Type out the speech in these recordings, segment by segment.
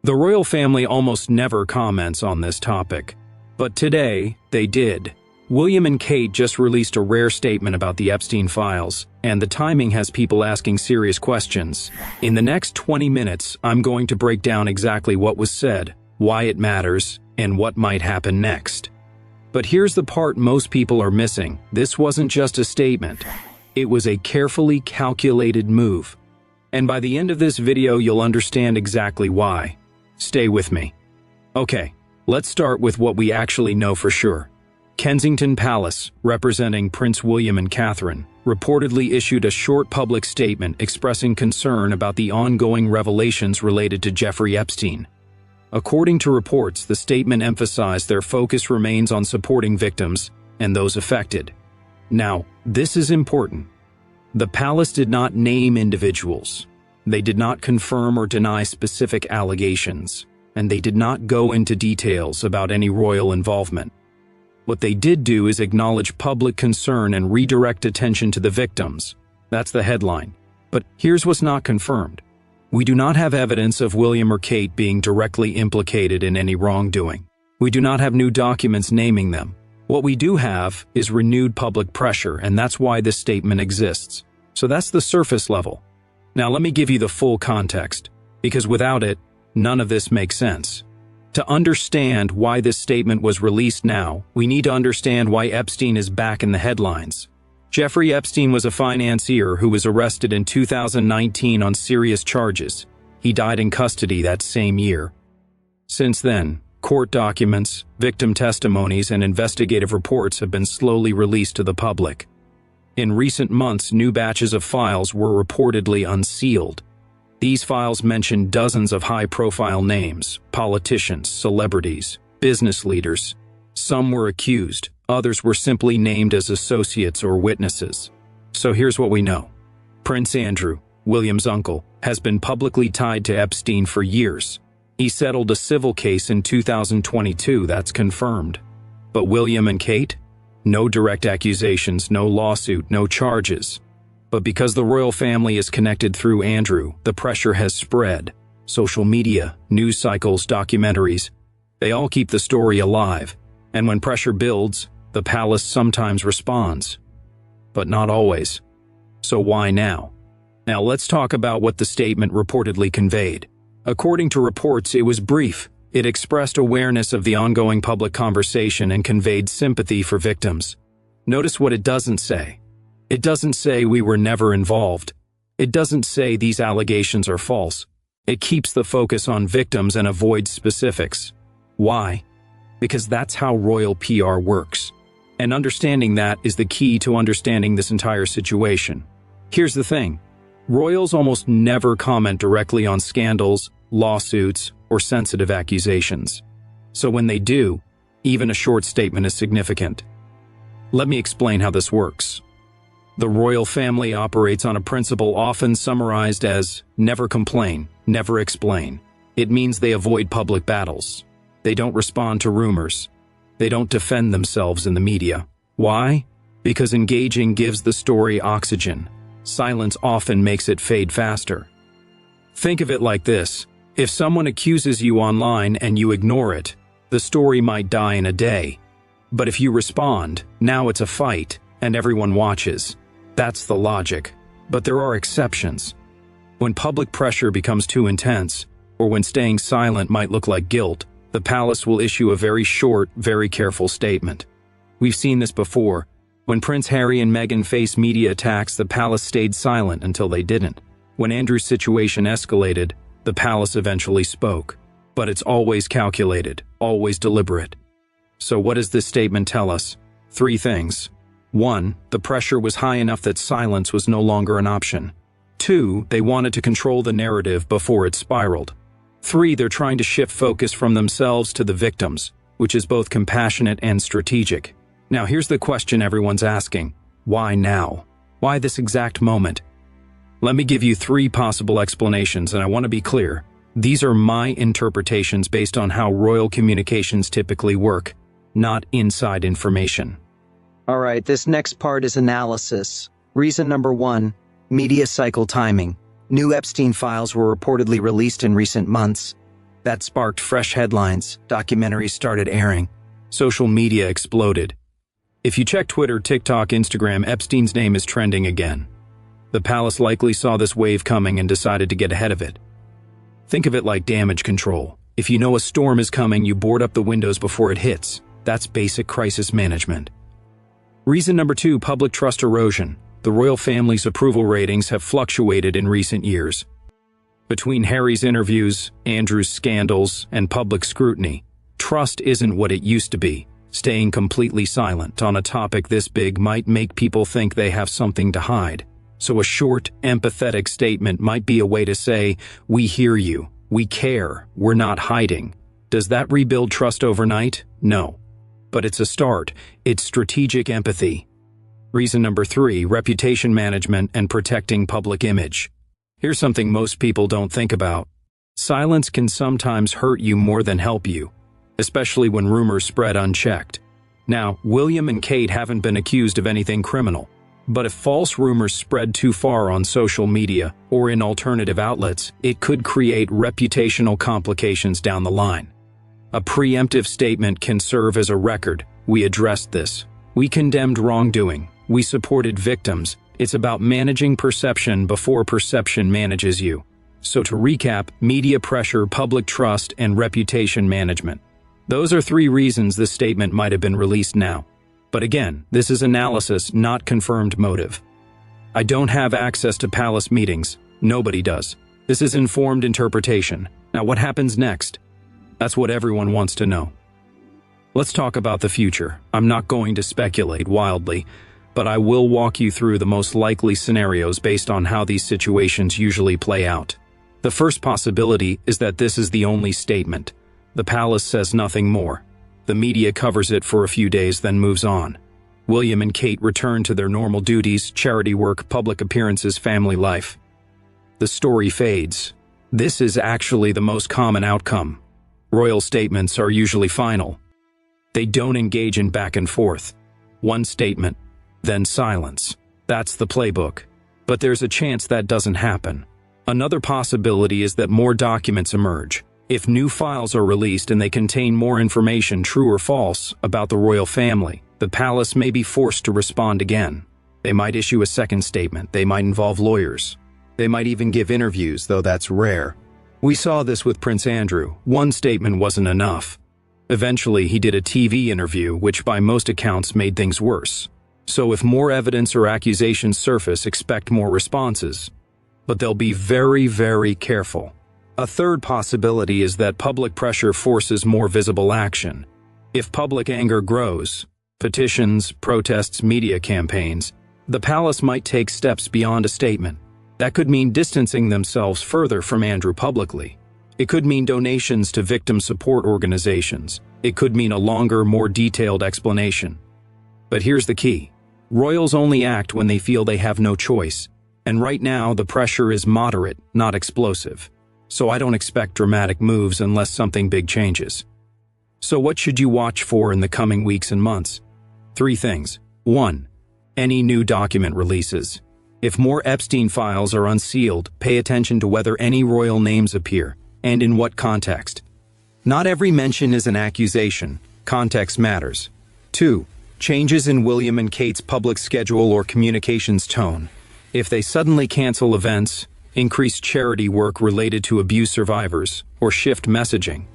The royal family almost never comments on this topic, but today they did. William and Kate just released a rare statement about the Epstein files, and the timing has people asking serious questions. In the next 20 minutes, I'm going to break down exactly what was said, why it matters, and what might happen next. But here's the part most people are missing. This wasn't just a statement. It was a carefully calculated move. And by the end of this video, you'll understand exactly why. Stay with me. Okay, let's start with what we actually know for sure. Kensington Palace, representing Prince William and Catherine, reportedly issued a short public statement expressing concern about the ongoing revelations related to Jeffrey Epstein. According to reports, the statement emphasized their focus remains on supporting victims and those affected. Now, this is important. The palace did not name individuals. They did not confirm or deny specific allegations, and they did not go into details about any royal involvement. What they did do is acknowledge public concern and redirect attention to the victims. That's the headline. But here's what's not confirmed. We do not have evidence of William or Kate being directly implicated in any wrongdoing. We do not have new documents naming them. What we do have is renewed public pressure, and that's why this statement exists. So that's the surface level. Now let me give you the full context, because without it, none of this makes sense. To understand why this statement was released now, we need to understand why Epstein is back in the headlines. Jeffrey Epstein was a financier who was arrested in 2019 on serious charges. He died in custody that same year. Since then, court documents, victim testimonies, and investigative reports have been slowly released to the public. In recent months, new batches of files were reportedly unsealed. These files mention dozens of high-profile names, politicians, celebrities, business leaders. Some were accused, others were simply named as associates or witnesses. So here's what we know. Prince Andrew, William's uncle, has been publicly tied to Epstein for years. He settled a civil case in 2022, that's confirmed. But William and Kate? No direct accusations, no lawsuit, no charges. But because the royal family is connected through Andrew, the pressure has spread. Social media, news cycles, documentaries, they all keep the story alive. And when pressure builds, the palace sometimes responds. But not always. So why now? Now let's talk about what the statement reportedly conveyed. According to reports, it was brief. It expressed awareness of the ongoing public conversation and conveyed sympathy for victims. Notice what it doesn't say. It doesn't say we were never involved. It doesn't say these allegations are false. It keeps the focus on victims and avoids specifics. Why? Because that's how royal PR works. And understanding that is the key to understanding this entire situation. Here's the thing. Royals almost never comment directly on scandals, lawsuits, or sensitive accusations. So when they do, even a short statement is significant. Let me explain how this works. The royal family operates on a principle often summarized as never complain, never explain. It means they avoid public battles. They don't respond to rumors. They don't defend themselves in the media. Why? Because engaging gives the story oxygen. Silence often makes it fade faster. Think of it like this. If someone accuses you online and you ignore it, the story might die in a day. But if you respond, now it's a fight, and everyone watches. That's the logic. But there are exceptions. When public pressure becomes too intense, or when staying silent might look like guilt, the palace will issue a very short, very careful statement. We've seen this before. When Prince Harry and Meghan faced media attacks, the palace stayed silent until they didn't. When Andrew's situation escalated, the palace eventually spoke. But it's always calculated, always deliberate. So what does this statement tell us? 3 things. 1, the pressure was high enough that silence was no longer an option. 2, they wanted to control the narrative before it spiraled. 3, they're trying to shift focus from themselves to the victims, which is both compassionate and strategic. Now here's the question everyone's asking. Why now? Why this exact moment? Let me give you 3 possible explanations, and I want to be clear. These are my interpretations based on how royal communications typically work, not inside information. All right, this next part is analysis. Reason number 1, media cycle timing. New Epstein files were reportedly released in recent months. That sparked fresh headlines, documentaries started airing, social media exploded. If you check Twitter, TikTok, Instagram, Epstein's name is trending again. The palace likely saw this wave coming and decided to get ahead of it. Think of it like damage control. If you know a storm is coming, you board up the windows before it hits. That's basic crisis management. Reason number 2, public trust erosion. The royal family's approval ratings have fluctuated in recent years. Between Harry's interviews, Andrew's scandals, and public scrutiny, trust isn't what it used to be. Staying completely silent on a topic this big might make people think they have something to hide. So a short, empathetic statement might be a way to say, "We hear you, we care, we're not hiding." Does that rebuild trust overnight? No. But it's a start. It's strategic empathy. Reason number 3, reputation management and protecting public image. Here's something most people don't think about. Silence can sometimes hurt you more than help you, especially when rumors spread unchecked. Now, William and Kate haven't been accused of anything criminal, but if false rumors spread too far on social media or in alternative outlets, it could create reputational complications down the line. A preemptive statement can serve as a record. We addressed this. We condemned wrongdoing. We supported victims. It's about managing perception before perception manages you. So to recap, media pressure, public trust, and reputation management. Those are 3 reasons this statement might have been released now. But again, this is analysis, not confirmed motive. I don't have access to palace meetings. Nobody does. This is informed interpretation. Now what happens next? That's what everyone wants to know. Let's talk about the future. I'm not going to speculate wildly, but I will walk you through the most likely scenarios based on how these situations usually play out. The first possibility is that this is the only statement. The palace says nothing more. The media covers it for a few days, then moves on. William and Kate return to their normal duties, charity work, public appearances, family life. The story fades. This is actually the most common outcome. Royal statements are usually final. They don't engage in back and forth. One statement, then silence. That's the playbook. But there's a chance that doesn't happen. Another possibility is that more documents emerge. If new files are released and they contain more information, true or false, about the royal family, the palace may be forced to respond again. They might issue a second statement. They might involve lawyers. They might even give interviews, though that's rare. We saw this with Prince Andrew. One statement wasn't enough. Eventually, he did a TV interview, which by most accounts made things worse. So if more evidence or accusations surface, expect more responses. But they'll be very, very careful. A third possibility is that public pressure forces more visible action. If public anger grows, petitions, protests, media campaigns, the palace might take steps beyond a statement. That could mean distancing themselves further from Andrew publicly. It could mean donations to victim support organizations. It could mean a longer, more detailed explanation. But here's the key. Royals only act when they feel they have no choice. And right now, the pressure is moderate, not explosive. So I don't expect dramatic moves unless something big changes. So what should you watch for in the coming weeks and months? 3 things. 1. Any new document releases. If more Epstein files are unsealed, pay attention to whether any royal names appear, and in what context. Not every mention is an accusation. Context matters. 2. Changes in William and Kate's public schedule or communications tone. If they suddenly cancel events, increase charity work related to abuse survivors, or shift messaging,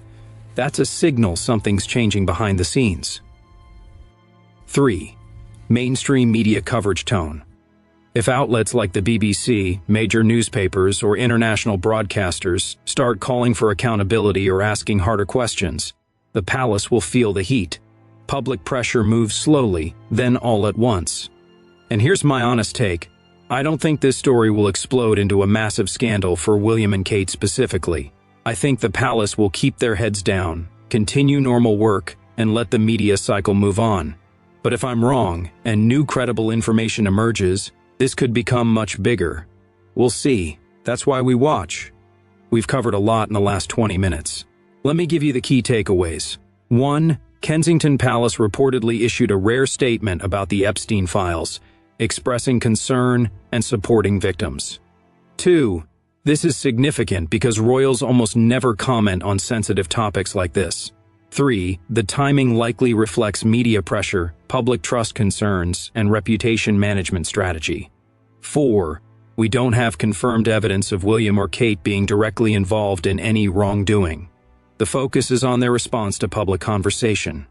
that's a signal something's changing behind the scenes. 3. Mainstream media coverage tone. If outlets like the BBC, major newspapers, or international broadcasters start calling for accountability or asking harder questions, the palace will feel the heat. Public pressure moves slowly, then all at once. And here's my honest take. I don't think this story will explode into a massive scandal for William and Kate specifically. I think the palace will keep their heads down, continue normal work, and let the media cycle move on. But if I'm wrong, and new credible information emerges, this could become much bigger. We'll see. That's why we watch. We've covered a lot in the last 20 minutes. Let me give you the key takeaways. 1. Kensington Palace reportedly issued a rare statement about the Epstein files, expressing concern and supporting victims. 2. This is significant because royals almost never comment on sensitive topics like this. 3. The timing likely reflects media pressure, public trust concerns, and reputation management strategy. 4. We don't have confirmed evidence of William or Kate being directly involved in any wrongdoing. The focus is on their response to public conversation.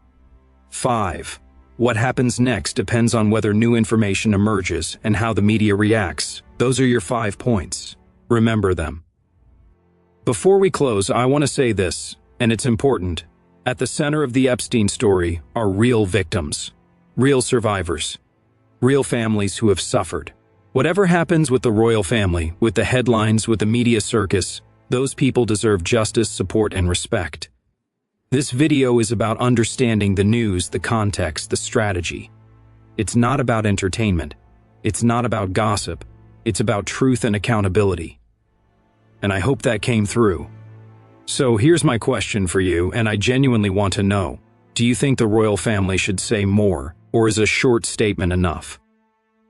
5. What happens next depends on whether new information emerges and how the media reacts. Those are your 5 points. Remember them. Before we close, I want to say this, and it's important. At the center of the Epstein story are real victims, real survivors, real families who have suffered. Whatever happens with the royal family, with the headlines, with the media circus, those people deserve justice, support, and respect. This video is about understanding the news, the context, the strategy. It's not about entertainment. It's not about gossip. It's about truth and accountability. And I hope that came through. So here's my question for you, and I genuinely want to know. Do you think the royal family should say more, or is a short statement enough?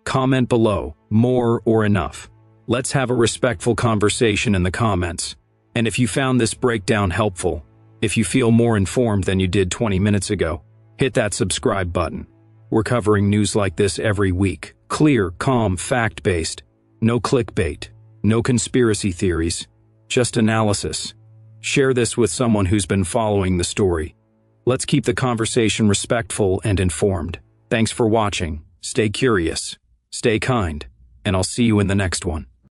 Comment below, more or enough. Let's have a respectful conversation in the comments. And if you found this breakdown helpful, if you feel more informed than you did 20 minutes ago, hit that subscribe button. We're covering news like this every week. Clear, calm, fact-based. No clickbait. No conspiracy theories. Just analysis. Share this with someone who's been following the story. Let's keep the conversation respectful and informed. Thanks for watching. Stay curious. Stay kind. And I'll see you in the next one.